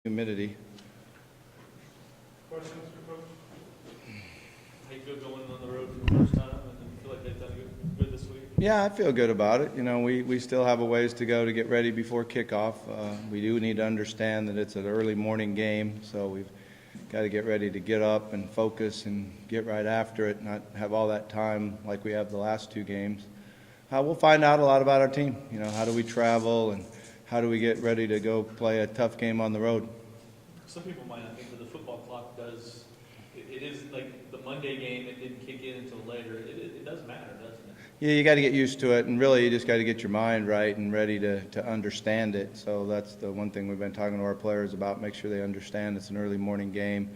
Humidity. Questions for Coach? How you feel going on the road for the first time, and feel like they've done good this week? Yeah, I feel good about it. You know, we still have a ways to go to get ready before kickoff. We do need to understand that it's an early morning game, so we've got to get ready to get up and focus and get right after it, not have all that time like we have the last two games. We'll find out a lot about our team. You know, how do we travel and how do we get ready to go play a tough game on the road? Some people might not think that the football clock does. It is like the Monday game. It didn't kick in until later. It does matter, doesn't it? Yeah, you got to get used to it, and really you just got to get your mind right and ready to understand it. So that's the one thing we've been talking to our players about, make sure they understand it's an early morning game.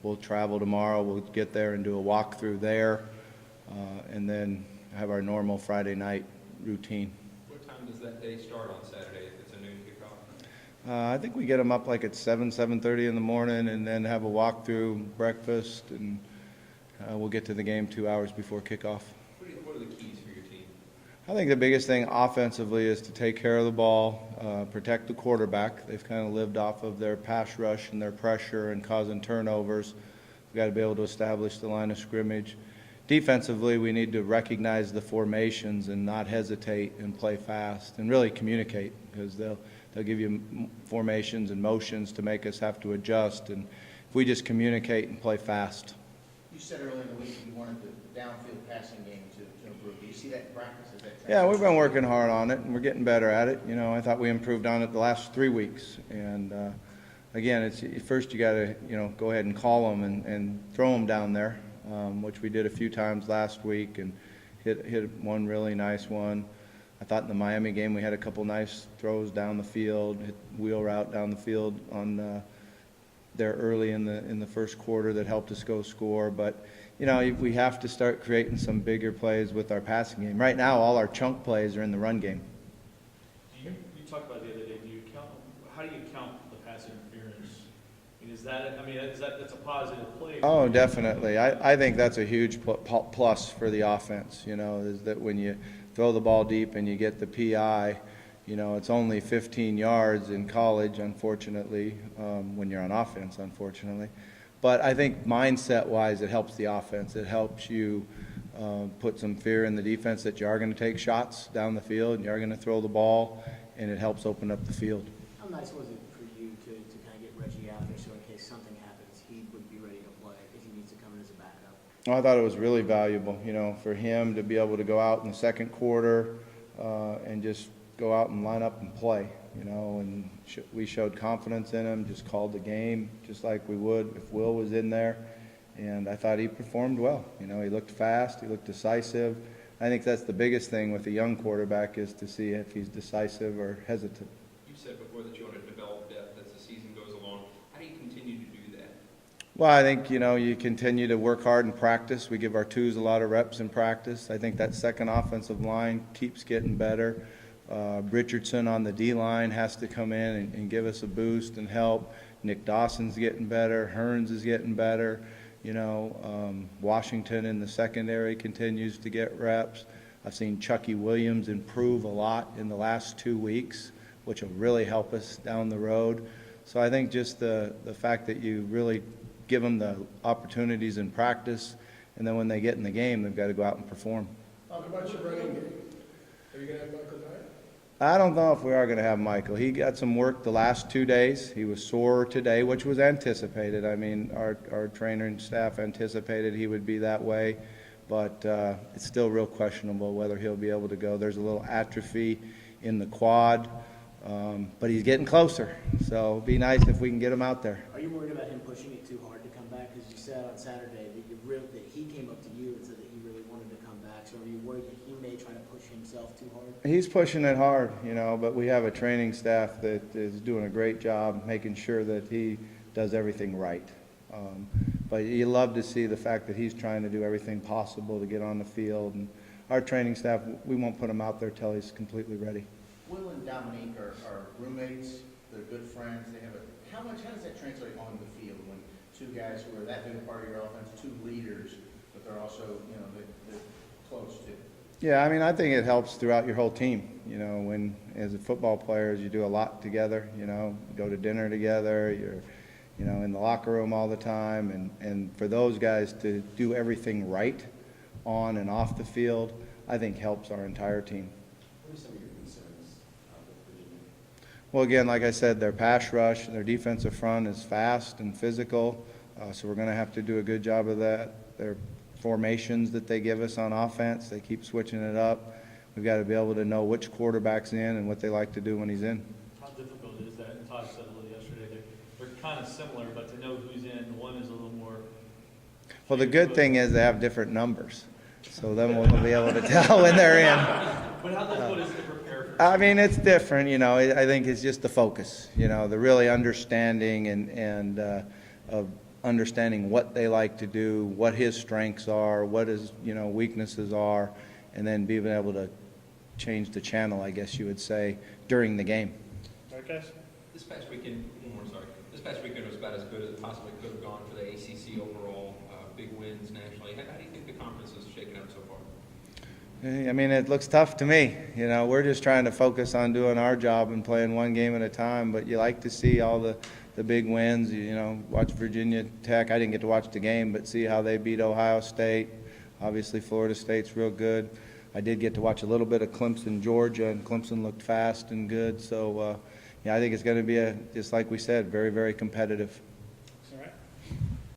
We'll travel tomorrow. We'll get there and do a walkthrough there, and then have our normal Friday night routine. What time does that day start on Saturday if it's a noon kickoff? I think we get them up like at 7:30 in the morning, and then have a walkthrough, breakfast, and we'll get to the game 2 hours before kickoff. What are the keys for your team? I think the biggest thing offensively is to take care of the ball, protect the quarterback. They've kind of lived off of their pass rush and their pressure and causing turnovers. We've got to be able to establish the line of scrimmage. Defensively, we need to recognize the formations and not hesitate and play fast and really communicate, because they'll give you formations and motions to make us have to adjust. And if we just communicate and play fast. You said earlier in the week you wanted the downfield passing game to improve. Do you see that in practice? Is that Yeah, we've been working hard on it, and we're getting better at it. You know, I thought we improved on it the last 3 weeks. And again, it's first you got to go ahead and call them and throw them down there. Which we did a few times last week and hit one really nice one. I thought in the Miami game we had a couple nice throws down the field, hit wheel route down the field on there early in the first quarter that helped us go score. But we have to start creating some bigger plays with our passing game. Right now, all our chunk plays are in the run game. You talked about the other day. How do you count the pass interference? That's a positive play. Oh, definitely. I think that's a huge plus for the offense, is that when you throw the ball deep and you get the PI, it's only 15 yards in college, unfortunately, when you're on offense, unfortunately. But I think mindset-wise, it helps the offense. It helps you put some fear in the defense that you are going to take shots down the field and you are going to throw the ball, and it helps open up the field. How nice was it for you to kind of get Reggie out there so in case something happens, he would be ready to play if he needs to come in as a backup? I thought it was really valuable, for him to be able to go out in the second quarter and just go out and line up and play, and we showed confidence in him, just called the game just like we would if Will was in there, and I thought he performed well. He looked fast, he looked decisive. I think that's the biggest thing with a young quarterback, is to see if he's decisive or hesitant. You said before that you want to develop depth as the season goes along. How do you continue to do that? Well, I think, you continue to work hard in practice. We give our twos a lot of reps in practice. I think that second offensive line keeps getting better. Richardson on the D-line has to come in and give us a boost and help. Nick Dawson's getting better. Hearns is getting better. Washington in the secondary continues to get reps. I've seen Chucky Williams improve a lot in the last 2 weeks, which will really help us down the road. So I think just the fact that you really give them the opportunities in practice, and then when they get in the game, they've got to go out and perform. How about your running game? Are you going to have Michael Dyer? I don't know if we are going to have Michael. He got some work the last 2 days. He was sore today, which was anticipated. I mean, our trainer and staff anticipated he would be that way, but it's still real questionable whether he'll be able to go. There's a little atrophy in the quad, but he's getting closer, so it'd be nice if we can get him out there. Are you worried about him pushing it too hard to come back? Because you said on Saturday that he came up to you and said that he really wanted to come back. So are you worried that he may try to push himself too hard? He's pushing it hard, but we have a training staff that is doing a great job making sure that he does everything right. But you love to see the fact that he's trying to do everything possible to get on the field. And our training staff, we won't put him out there till he's completely ready. Will and Dominique are roommates. They're good friends. How does that translate on the field when two guys who are that big a part of your offense, two leaders, but they're also they're close too? Yeah, I mean, I think it helps throughout your whole team. When as a football players, you do a lot together, you know, you go to dinner together, you're, you know, in the locker room all the time, and for those guys to do everything right on and off the field, I think helps our entire team. What are some of your concerns with Virginia? Well, again, like I said, their pass rush, their defensive front is fast and physical, so we're going to have to do a good job of that. Their formations that they give us on offense, they keep switching it up. We've got to be able to know which quarterback's in and what they like to do when he's in. How difficult is that? And Todd said a little yesterday, they're kind of similar, but to know who's in, one is a little more. Well, the good thing is they have different numbers, so then we'll be able to tell when they're in. But how difficult is it to prepare for? I mean, it's different, you know. I think it's just the focus, you know, the really understanding and of understanding what they like to do, what his strengths are, what his, you know, weaknesses are, and then being able to change the channel, I guess you would say, during the game. All right, guys? This past weekend, this past weekend was about as good as it possibly could have gone for the ACC overall, big wins nationally. How do you think the conference is shaking out so far? I mean, it looks tough to me. You know, we're just trying to focus on doing our job and playing one game at a time, but you like to see all the big wins. You know, watch Virginia Tech. I didn't get to watch the game, but see how they beat Ohio State. Obviously, Florida State's real good. I did get to watch a little bit of Clemson, Georgia, and Clemson looked fast and good. So, yeah, I think it's going to be, just like we said, very, very competitive.